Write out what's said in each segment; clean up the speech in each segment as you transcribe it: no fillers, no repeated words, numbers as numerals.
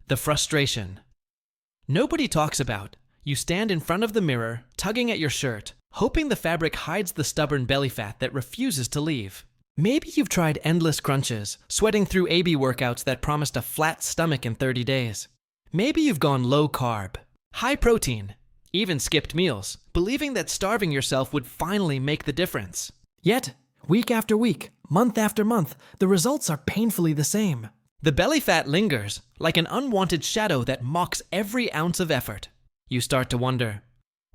The frustration. Nobody talks about. You stand in front of the mirror, tugging at your shirt, hoping the fabric hides the stubborn belly fat that refuses to leave. Maybe you've tried endless crunches, sweating through AB workouts that promised a flat stomach in 30 days. Maybe you've gone low carb, high protein, even skipped meals, believing that starving yourself would finally make the difference. Yet, week after week, month after month, the results are painfully the same. The belly fat lingers, like an unwanted shadow that mocks every ounce of effort. You start to wonder,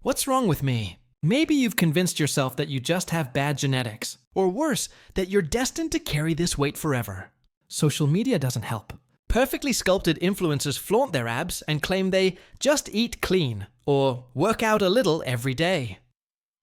what's wrong with me? Maybe you've convinced yourself that you just have bad genetics, or worse, that you're destined to carry this weight forever. Social media doesn't help. Perfectly sculpted influencers flaunt their abs and claim they just eat clean, or work out a little every day.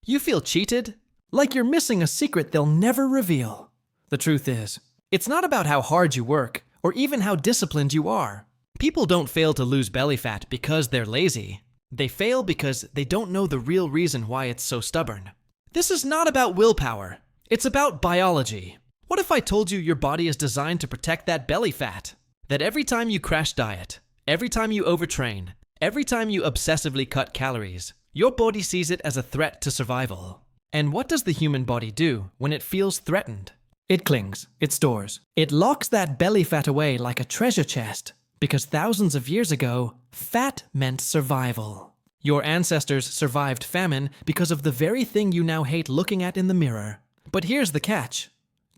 You feel cheated, like you're missing a secret they'll never reveal. The truth is, it's not about how hard you work, or even how disciplined you are. People don't fail to lose belly fat because they're lazy. They fail because they don't know the real reason why it's so stubborn. This is not about willpower. It's about biology. What if I told you your body is designed to protect that belly fat? That every time you crash diet, every time you overtrain, every time you obsessively cut calories, your body sees it as a threat to survival. And what does the human body do when it feels threatened? It clings, it stores, it locks that belly fat away like a treasure chest. Because thousands of years ago, fat meant survival. Your ancestors survived famine because of the very thing you now hate looking at in the mirror. But here's the catch.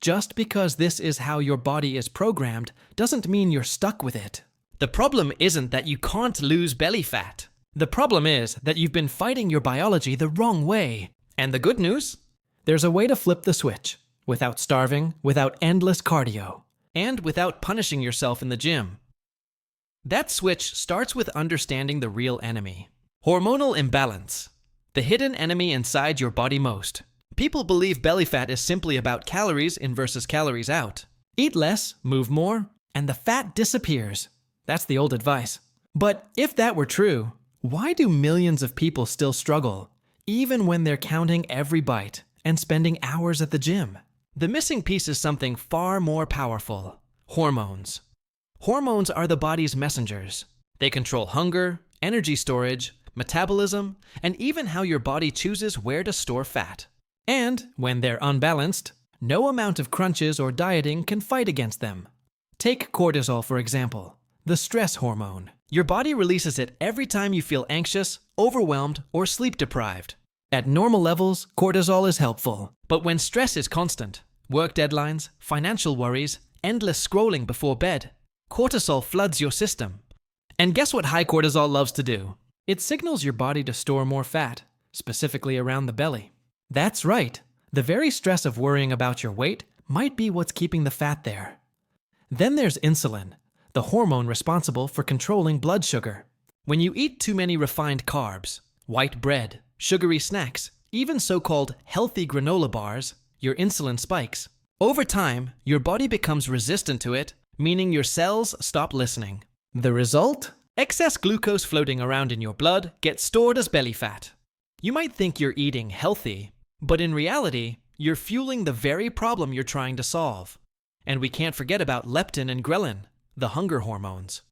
Just because this is how your body is programmed doesn't mean you're stuck with it. The problem isn't that you can't lose belly fat. The problem is that you've been fighting your biology the wrong way. And the good news? There's a way to flip the switch, without starving, without endless cardio, and without punishing yourself in the gym. That switch starts with understanding the real enemy. Hormonal imbalance. The hidden enemy inside your body most. People believe belly fat is simply about calories in versus calories out. Eat less, move more, and the fat disappears. That's the old advice. But if that were true, why do millions of people still struggle, even when they're counting every bite and spending hours at the gym? The missing piece is something far more powerful. Hormones. Hormones are the body's messengers. They control hunger, energy storage, metabolism, and even how your body chooses where to store fat. And when they're unbalanced, no amount of crunches or dieting can fight against them. Take cortisol, for example, the stress hormone. Your body releases it every time you feel anxious, overwhelmed, or sleep deprived. At normal levels, cortisol is helpful. But when stress is constant, work deadlines, financial worries, endless scrolling before bed, cortisol floods your system. And guess what high cortisol loves to do? It signals your body to store more fat, specifically around the belly. That's right. The very stress of worrying about your weight might be what's keeping the fat there. Then there's insulin, the hormone responsible for controlling blood sugar. When you eat too many refined carbs, white bread, sugary snacks, even so-called healthy granola bars, your insulin spikes. Over time, your body becomes resistant to it, meaning your cells stop listening. The result? Excess glucose floating around in your blood gets stored as belly fat. You might think you're eating healthy, but in reality, you're fueling the very problem you're trying to solve. And we can't forget about leptin and ghrelin, the hunger hormones.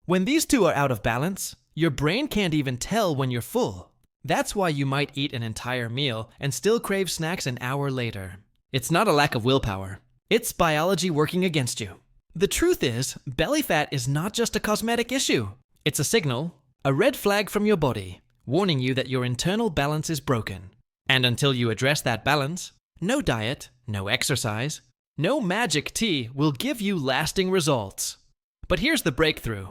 When these two are out of balance, your brain can't even tell when you're full. That's why you might eat an entire meal and still crave snacks an hour later. It's not a lack of willpower. It's biology working against you. The truth is, belly fat is not just a cosmetic issue. It's a signal, a red flag from your body, warning you that your internal balance is broken. And until you address that balance, no diet, no exercise, no magic tea will give you lasting results. But here's the breakthrough.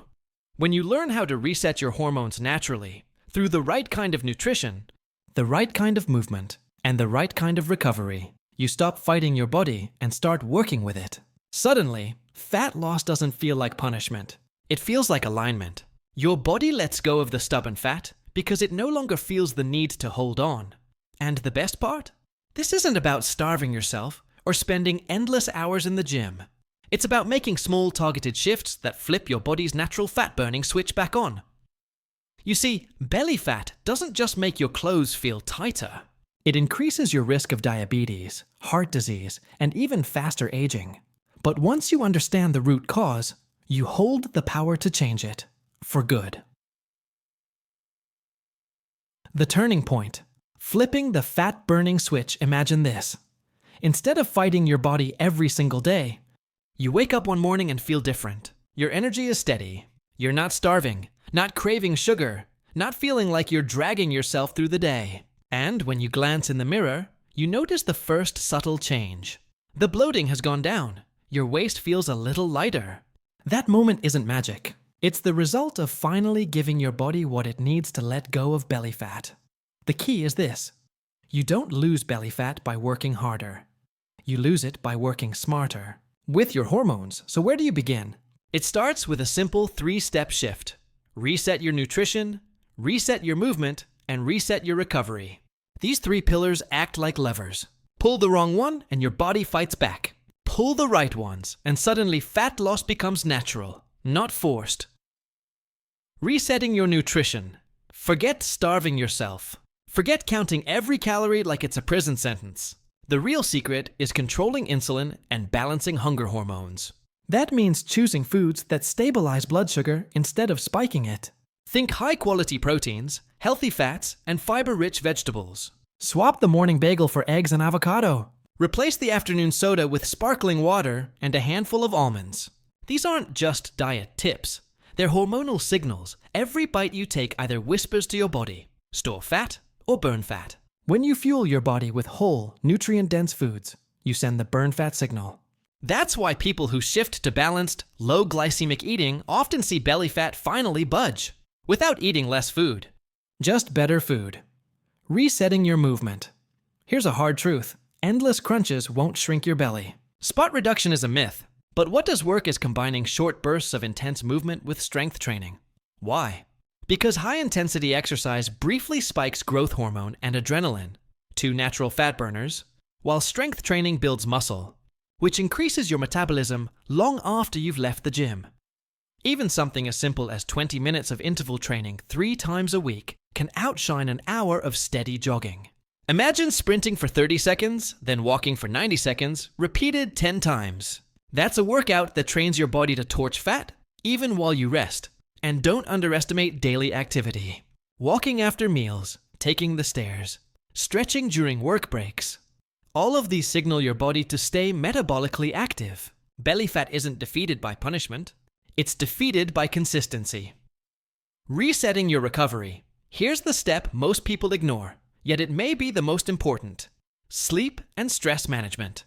When you learn how to reset your hormones naturally, through the right kind of nutrition, the right kind of movement, and the right kind of recovery, you stop fighting your body and start working with it. Suddenly, fat loss doesn't feel like punishment. It feels like alignment. Your body lets go of the stubborn fat because it no longer feels the need to hold on. And the best part? This isn't about starving yourself or spending endless hours in the gym. It's about making small targeted shifts that flip your body's natural fat-burning switch back on. You see, belly fat doesn't just make your clothes feel tighter. It increases your risk of diabetes, heart disease, and even faster aging. But once you understand the root cause, You hold the power to change it, for good. The turning point. Flipping the fat-burning switch, imagine this. Instead of fighting your body every single day, you wake up one morning and feel different. Your energy is steady. You're not starving, not craving sugar, not feeling like you're dragging yourself through the day. And when you glance in the mirror, you notice the first subtle change. The bloating has gone down. Your waist feels a little lighter. That moment isn't magic. It's the result of finally giving your body what it needs to let go of belly fat. The key is this. You don't lose belly fat by working harder. You lose it by working smarter. With your hormones. So where do you begin? It starts with a simple 3-step shift. Reset your nutrition, reset your movement, and reset your recovery. These 3 pillars act like levers. Pull the wrong one and your body fights back. Pull the right ones and suddenly fat loss becomes natural, not forced. Resetting your nutrition. Forget starving yourself. Forget counting every calorie like it's a prison sentence. The real secret is controlling insulin and balancing hunger hormones. That means choosing foods that stabilize blood sugar instead of spiking it. Think high-quality proteins, healthy fats, and fiber-rich vegetables. Swap the morning bagel for eggs and avocado. Replace the afternoon soda with sparkling water and a handful of almonds. These aren't just diet tips. They're hormonal signals. Every bite you take either whispers to your body, store fat or burn fat. When you fuel your body with whole, nutrient-dense foods, you send the burn fat signal. That's why people who shift to balanced, low glycemic eating often see belly fat finally budge, without eating less food. Just better food. Resetting your movement. Here's a hard truth. Endless crunches won't shrink your belly. Spot reduction is a myth, but what does work is combining short bursts of intense movement with strength training. Why? Because high-intensity exercise briefly spikes growth hormone and adrenaline, 2 natural fat burners, while strength training builds muscle, which increases your metabolism long after you've left the gym. Even something as simple as 20 minutes of interval training 3 times a week can outshine an hour of steady jogging. Imagine sprinting for 30 seconds, then walking for 90 seconds, repeated 10 times. That's a workout that trains your body to torch fat, even while you rest. And don't underestimate daily activity. Walking after meals, taking the stairs, stretching during work breaks. All of these signal your body to stay metabolically active. Belly fat isn't defeated by punishment. It's defeated by consistency. Resetting your recovery. Here's the step most people ignore, yet it may be the most important. Sleep and stress management.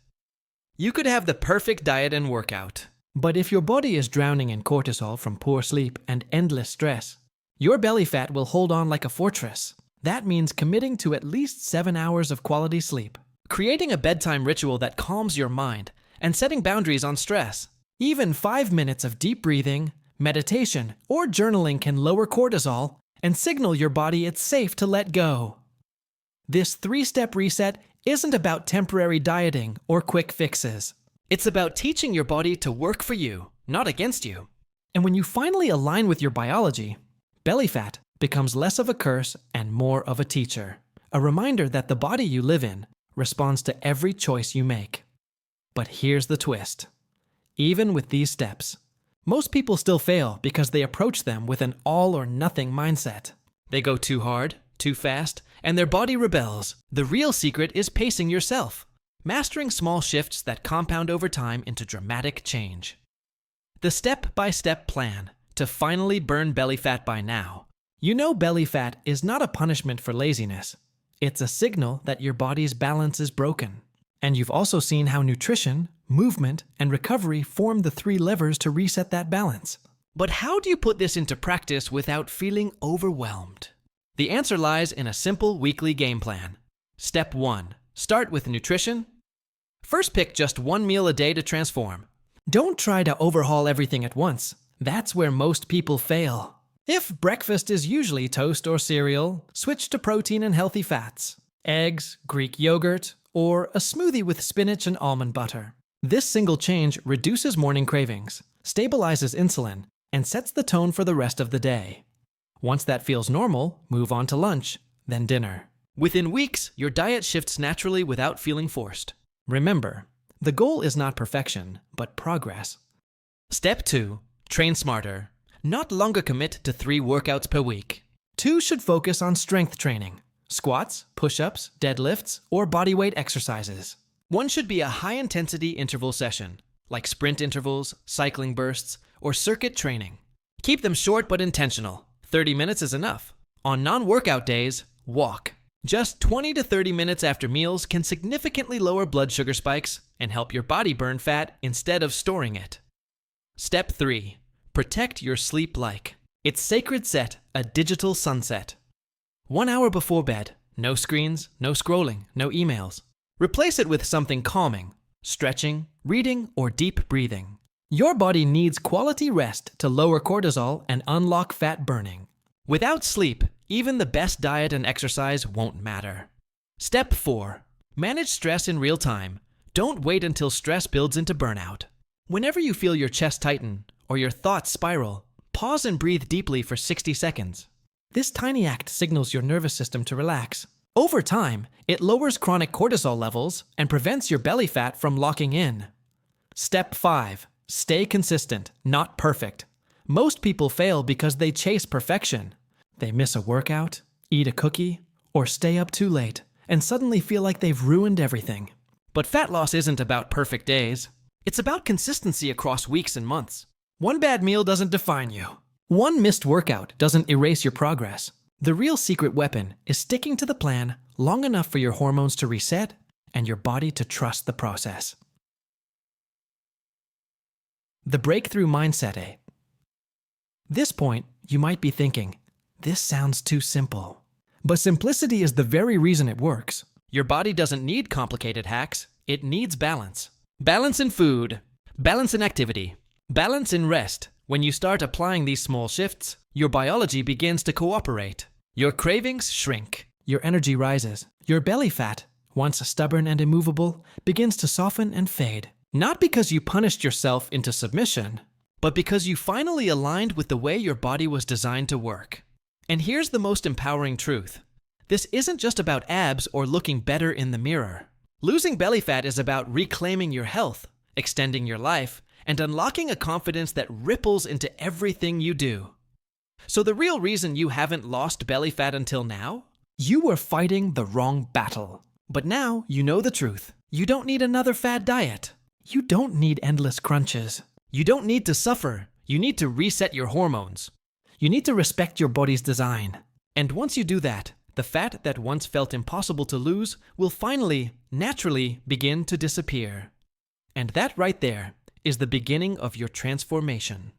You could have the perfect diet and workout, but if your body is drowning in cortisol from poor sleep and endless stress, your belly fat will hold on like a fortress. That means committing to at least 7 hours of quality sleep, creating a bedtime ritual that calms your mind, and setting boundaries on stress. Even 5 minutes of deep breathing, meditation, or journaling can lower cortisol and signal your body it's safe to let go. This 3-step reset isn't about temporary dieting or quick fixes. It's about teaching your body to work for you, not against you. And when you finally align with your biology, belly fat becomes less of a curse and more of a teacher. A reminder that the body you live in responds to every choice you make. But here's the twist. Even with these steps, most people still fail because they approach them with an all-or-nothing mindset. They go too hard, too fast, and their body rebels. The real secret is pacing yourself. Mastering small shifts that compound over time into dramatic change. The step-by-step plan to finally burn belly fat by now. You know belly fat is not a punishment for laziness. It's a signal that your body's balance is broken. And you've also seen how nutrition, movement, and recovery form the 3 levers to reset that balance. But how do you put this into practice without feeling overwhelmed? The answer lies in a simple weekly game plan. Step 1. Start with nutrition. First, pick just 1 meal a day to transform. Don't try to overhaul everything at once. That's where most people fail. If breakfast is usually toast or cereal, switch to protein and healthy fats. Eggs, Greek yogurt, or a smoothie with spinach and almond butter. This single change reduces morning cravings, stabilizes insulin, and sets the tone for the rest of the day. Once that feels normal, move on to lunch, then dinner. Within weeks, your diet shifts naturally without feeling forced. Remember, the goal is not perfection, but progress. Step 2. Train smarter. Not longer commit to 3 workouts per week. 2 should focus on strength training. Squats, push-ups, deadlifts, or bodyweight exercises. 1 should be a high-intensity interval session, like sprint intervals, cycling bursts, or circuit training. Keep them short but intentional. 30 minutes is enough. On non-workout days, walk. Just 20 to 30 minutes after meals can significantly lower blood sugar spikes and help your body burn fat instead of storing it. Step 3. Protect your sleep like. It's sacred set, a digital sunset. 1 hour before bed, no screens, no scrolling, no emails. Replace it with something calming, stretching, reading, or deep breathing. Your body needs quality rest to lower cortisol and unlock fat burning. Without sleep, even the best diet and exercise won't matter. Step 4. Manage stress in real time. Don't wait until stress builds into burnout. Whenever you feel your chest tighten or your thoughts spiral, pause and breathe deeply for 60 seconds. This tiny act signals your nervous system to relax. Over time, it lowers chronic cortisol levels and prevents your belly fat from locking in. Step 5. Stay consistent, not perfect. Most people fail because they chase perfection. They miss a workout, eat a cookie, or stay up too late, and suddenly feel like they've ruined everything. But fat loss isn't about perfect days. It's about consistency across weeks and months. 1 bad meal doesn't define you. 1 missed workout doesn't erase your progress. The real secret weapon is sticking to the plan long enough for your hormones to reset and your body to trust the process. The breakthrough mindset. This point, you might be thinking, this sounds too simple. But simplicity is the very reason it works. Your body doesn't need complicated hacks. It needs balance. Balance in food, balance in activity, balance in rest. When you start applying these small shifts, your biology begins to cooperate. Your cravings shrink. Your energy rises. Your belly fat, once stubborn and immovable, begins to soften and fade. Not because you punished yourself into submission, but because you finally aligned with the way your body was designed to work. And here's the most empowering truth. This isn't just about abs or looking better in the mirror. Losing belly fat is about reclaiming your health, extending your life, and unlocking a confidence that ripples into everything you do. So the real reason you haven't lost belly fat until now? You were fighting the wrong battle. But now you know the truth. You don't need another fad diet. You don't need endless crunches. You don't need to suffer. You need to reset your hormones. You need to respect your body's design. And once you do that, the fat that once felt impossible to lose will finally, naturally begin to disappear. And that right there is the beginning of your transformation.